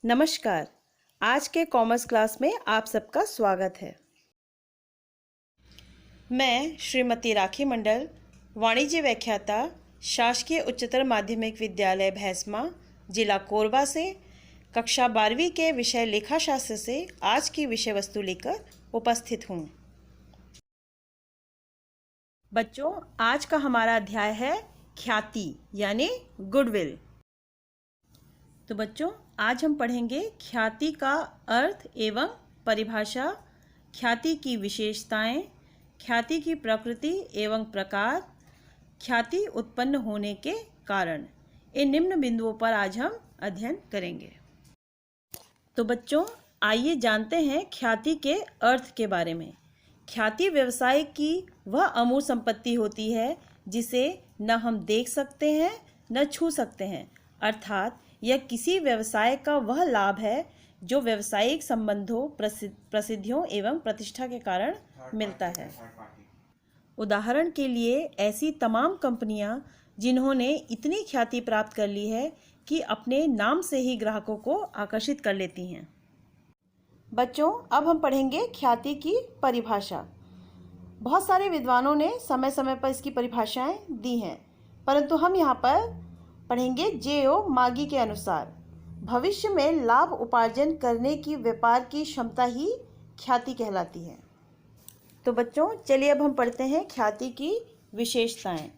नमस्कार। आज के कॉमर्स क्लास में आप सबका स्वागत है। मैं श्रीमती राखी मंडल, वाणिज्य व्याख्याता, शासकीय उच्चतर माध्यमिक विद्यालय भैंसमा, जिला कोरबा से कक्षा 12वीं के विषय लेखाशास्त्र से आज की विषय वस्तु लेकर उपस्थित हूँ। बच्चों, आज का हमारा अध्याय है ख्याति यानी गुडविल। तो बच्चों, आज हम पढ़ेंगे ख्याति का अर्थ एवं परिभाषा, ख्याति की विशेषताएं, ख्याति की प्रकृति एवं प्रकार, ख्याति उत्पन्न होने के कारण। इन निम्न बिंदुओं पर आज हम अध्ययन करेंगे। तो बच्चों, आइए जानते हैं ख्याति के अर्थ के बारे में। ख्याति व्यवसाय की वह अमूर्त संपत्ति होती है जिसे न हम देख सकते हैं न छू सकते हैं, अर्थात यह किसी व्यवसाय का वह लाभ है जो व्यावसायिक संबंधों, प्रसिद्धियों एवं प्रतिष्ठा के कारण मिलता है। उदाहरण के लिए ऐसी तमाम कंपनियां जिन्होंने इतनी ख्याति प्राप्त कर ली है कि अपने नाम से ही ग्राहकों को आकर्षित कर लेती हैं। बच्चों, अब हम पढ़ेंगे ख्याति की परिभाषा। बहुत सारे विद्वानों ने समय समय पर इसकी परिभाषाएं दी हैं, परंतु हम यहाँ पर पढ़ेंगे जे.ओ. मागी के अनुसार भविष्य में लाभ उपार्जन करने की व्यापार की क्षमता ही ख्याति कहलाती है। तो बच्चों, चलिए अब हम पढ़ते हैं ख्याति की विशेषताएं।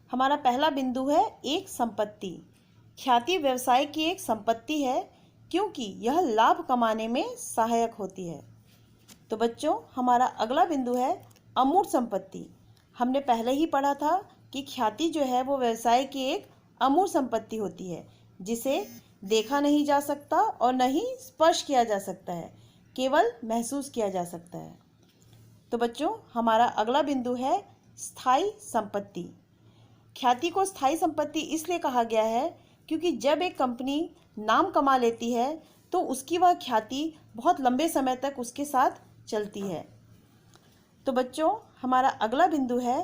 हमारा पहला बिंदु है एक संपत्ति। ख्याति व्यवसाय की एक संपत्ति है क्योंकि यह लाभ कमाने में सहायक होती है। तो बच्चों, हमारा अगला बिंदु है अमूर्त संपत्ति। हमने पहले ही पढ़ा था कि ख्याति जो है वो व्यवसाय की एक अमूर्त संपत्ति होती है जिसे देखा नहीं जा सकता और न ही स्पर्श किया जा सकता है, केवल महसूस किया जा सकता है। तो बच्चों, हमारा अगला बिंदु है स्थायी संपत्ति। ख्याति को स्थायी संपत्ति इसलिए कहा गया है क्योंकि जब एक कंपनी नाम कमा लेती है तो उसकी वह ख्याति बहुत लंबे समय तक उसके साथ चलती है। तो बच्चों, हमारा अगला बिंदु है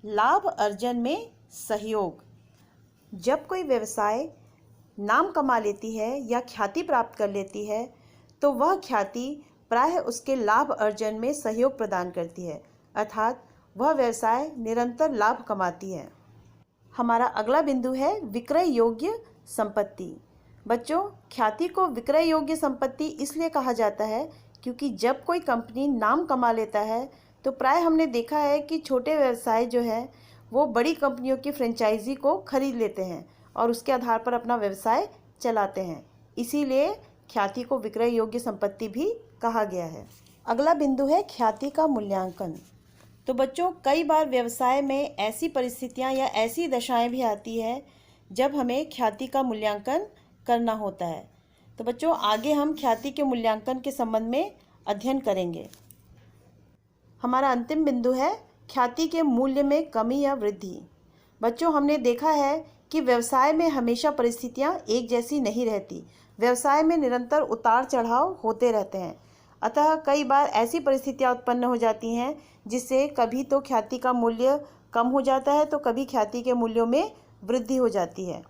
लाभ अर्जन में सहयोग। जब कोई व्यवसाय नाम कमा लेती है या ख्याति प्राप्त कर लेती है तो वह ख्याति प्रायः उसके लाभ अर्जन में सहयोग प्रदान करती है, अर्थात वह व्यवसाय निरंतर लाभ कमाती है। हमारा अगला बिंदु है विक्रय योग्य संपत्ति। बच्चों, ख्याति को विक्रय योग्य संपत्ति इसलिए कहा जाता है क्योंकि जब कोई कंपनी नाम कमा लेता है तो प्राय हमने देखा है कि छोटे व्यवसाय जो है वो बड़ी कंपनियों की फ्रेंचाइजी को खरीद लेते हैं और उसके आधार पर अपना व्यवसाय चलाते हैं। इसीलिए ख्याति को विक्रय योग्य संपत्ति भी कहा गया है। अगला बिंदु है ख्याति का मूल्यांकन। तो बच्चों, कई बार व्यवसाय में ऐसी परिस्थितियां या ऐसी दशाएं भी आती है जब हमें ख्याति का मूल्यांकन करना होता है। तो बच्चों, आगे हम ख्याति के मूल्यांकन के संबंध में अध्ययन करेंगे। हमारा अंतिम बिंदु है ख्याति के मूल्य में कमी या वृद्धि। बच्चों, हमने देखा है कि व्यवसाय में हमेशा परिस्थितियां एक जैसी नहीं रहती। व्यवसाय में निरंतर उतार चढ़ाव होते रहते हैं, अतः कई बार ऐसी परिस्थितियां उत्पन्न हो जाती हैं जिससे कभी तो ख्याति का मूल्य कम हो जाता है तो कभी ख्याति के मूल्यों में वृद्धि हो जाती है।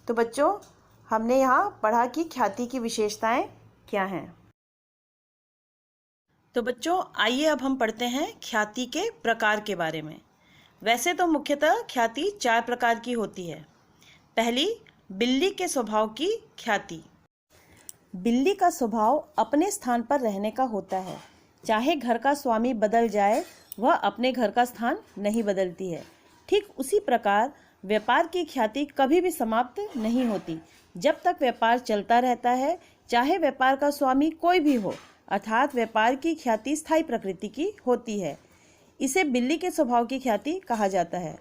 तो बच्चों, हमने यहाँ पढ़ा कि ख्याति की विशेषताएं क्या हैं। तो बच्चों, आइए अब हम पढ़ते हैं ख्याति के प्रकार के बारे में। वैसे तो मुख्यतः ख्याति 4 प्रकार की होती है। पहली, बिल्ली के स्वभाव की ख्याति। बिल्ली का स्वभाव अपने स्थान पर रहने का होता है। चाहे घर का स्वामी बदल जाए, वह अपने घर का स्थान नहीं बदलती है। ठीक उसी प्रकार व्यापार की ख्याति कभी भी समाप्त नहीं होती। जब तक व्यापार चलता रहता है, चाहे व्यापार का स्वामी कोई भी हो, अर्थात व्यापार की ख्याति स्थायी प्रकृति की होती है। इसे बिल्ली के स्वभाव की ख्याति कहा जाता है।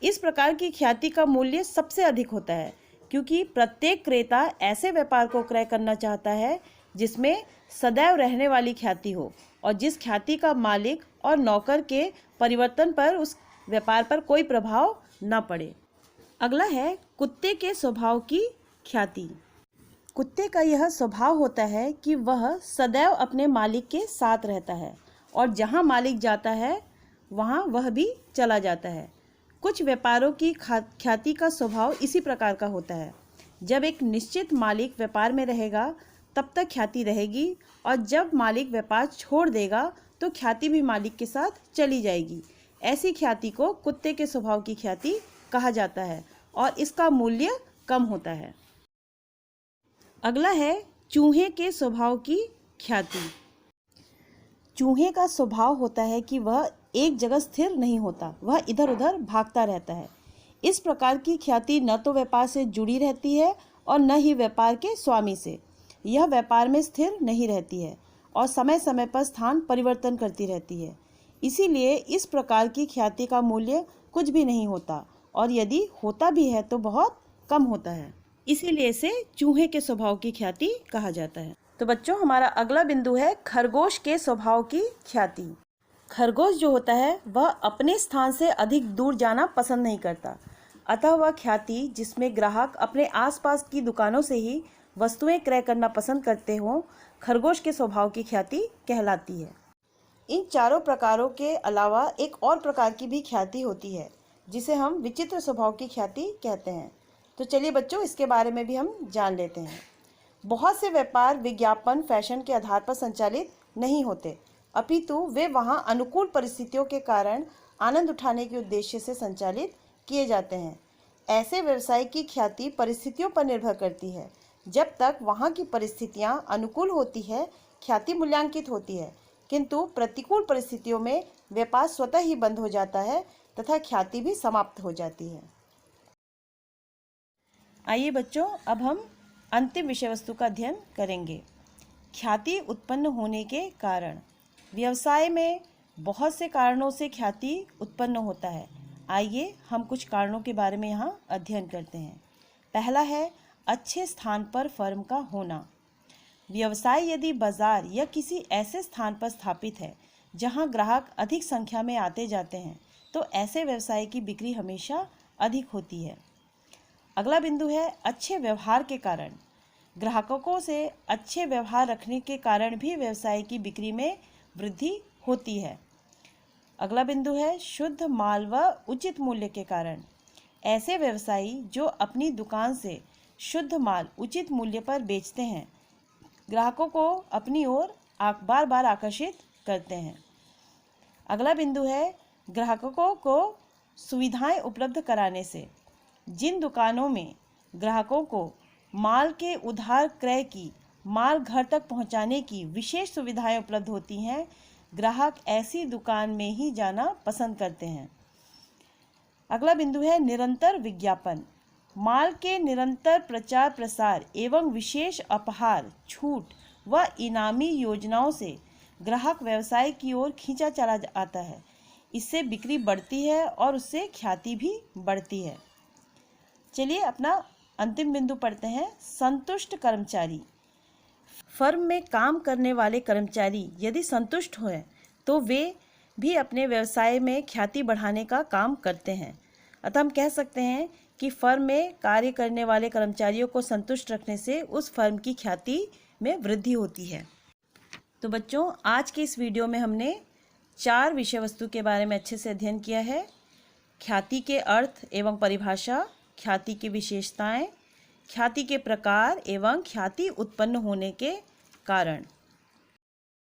इस प्रकार की ख्याति का मूल्य सबसे अधिक होता है क्योंकि प्रत्येक क्रेता ऐसे व्यापार को क्रय करना चाहता है जिसमें सदैव रहने वाली ख्याति हो और जिस ख्याति का मालिक और नौकर के परिवर्तन पर उस व्यापार पर कोई प्रभाव न पड़े। अगला है कुत्ते के स्वभाव की ख्याति। कुत्ते का यह स्वभाव होता है कि वह सदैव अपने मालिक के साथ रहता है और जहाँ मालिक जाता है वहाँ वह भी चला जाता है। कुछ व्यापारों की ख्याति का स्वभाव इसी प्रकार का होता है। जब एक निश्चित मालिक व्यापार में रहेगा तब तक ख्याति रहेगी, और जब मालिक व्यापार छोड़ देगा तो ख्याति भी मालिक के साथ चली जाएगी। ऐसी ख्याति को कुत्ते के स्वभाव की ख्याति कहा जाता है और इसका मूल्य कम होता है। अगला है चूहे के स्वभाव की ख्याति। चूहे का स्वभाव होता है कि वह एक जगह स्थिर नहीं होता, वह इधर उधर भागता रहता है। इस प्रकार की ख्याति न तो व्यापार से जुड़ी रहती है और न ही व्यापार के स्वामी से। यह व्यापार में स्थिर नहीं रहती है और समय समय पर स्थान परिवर्तन करती रहती है। इसीलिए इस प्रकार की ख्याति का मूल्य कुछ भी नहीं होता, और यदि होता भी है तो बहुत कम होता है। इसीलिए इसे चूहे के स्वभाव की ख्याति कहा जाता है। तो बच्चों, हमारा अगला बिंदु है खरगोश के स्वभाव की ख्याति। खरगोश जो होता है वह अपने स्थान से अधिक दूर जाना पसंद नहीं करता, अतः वह ख्याति जिसमें ग्राहक अपने आसपास की दुकानों से ही वस्तुएं क्रय करना पसंद करते हों, खरगोश के स्वभाव की ख्याति कहलाती है। इन चारों प्रकारों के अलावा एक और प्रकार की भी ख्याति होती है जिसे हम विचित्र स्वभाव की ख्याति कहते हैं। तो चलिए बच्चों, इसके बारे में भी हम जान लेते हैं। बहुत से व्यापार विज्ञापन फैशन के आधार पर संचालित नहीं होते, अपितु वे वहाँ अनुकूल परिस्थितियों के कारण आनंद उठाने के उद्देश्य से संचालित किए जाते हैं। ऐसे व्यवसाय की ख्याति परिस्थितियों पर निर्भर करती है। जब तक वहाँ की परिस्थितियाँ अनुकूल होती है, ख्याति मूल्यांकित होती है, किंतु प्रतिकूल परिस्थितियों में व्यापार स्वतः ही बंद हो जाता है तथा ख्याति भी समाप्त हो जाती है। आइए बच्चों, अब हम अंतिम विषय वस्तु का अध्ययन करेंगे। ख्याति उत्पन्न होने के कारण। व्यवसाय में बहुत से कारणों से ख्याति उत्पन्न होता है। आइए हम कुछ कारणों के बारे में यहाँ अध्ययन करते हैं। पहला है अच्छे स्थान पर फर्म का होना। व्यवसाय यदि बाजार या किसी ऐसे स्थान पर स्थापित है जहाँ ग्राहक अधिक संख्या में आते जाते हैं, तो ऐसे व्यवसाय की बिक्री हमेशा अधिक होती है। अगला बिंदु है अच्छे व्यवहार के कारण। ग्राहकों से अच्छे व्यवहार रखने के कारण भी व्यवसाय की बिक्री में वृद्धि होती है। अगला बिंदु है शुद्ध माल व उचित मूल्य के कारण। ऐसे व्यवसायी जो अपनी दुकान से शुद्ध माल उचित मूल्य पर बेचते हैं, ग्राहकों को अपनी ओर बार बार आकर्षित करते हैं। अगला बिंदु है ग्राहकों को सुविधाएं उपलब्ध कराने से। जिन दुकानों में ग्राहकों को माल के उधार क्रय की, माल घर तक पहुंचाने की विशेष सुविधाएं उपलब्ध होती हैं, ग्राहक ऐसी दुकान में ही जाना पसंद करते हैं। अगला बिंदु है निरंतर विज्ञापन। माल के निरंतर प्रचार प्रसार एवं विशेष उपहार, छूट व इनामी योजनाओं से ग्राहक व्यवसाय की ओर खींचा चला आता है। इससे बिक्री बढ़ती है और उससे ख्याति भी बढ़ती है। चलिए अपना अंतिम बिंदु पढ़ते हैं। संतुष्ट कर्मचारी। फर्म में काम करने वाले कर्मचारी यदि संतुष्ट हों तो वे भी अपने व्यवसाय में ख्याति बढ़ाने का काम करते हैं। अतः हम कह सकते हैं कि फर्म में कार्य करने वाले कर्मचारियों को संतुष्ट रखने से उस फर्म की ख्याति में वृद्धि होती है। तो बच्चों, आज के इस वीडियो में हमने 4 विषय वस्तु के बारे में अच्छे से अध्ययन किया है। ख्याति के अर्थ एवं परिभाषा, ख्याति की विशेषताएं, ख्याति के प्रकार एवं ख्याति उत्पन्न होने के कारण।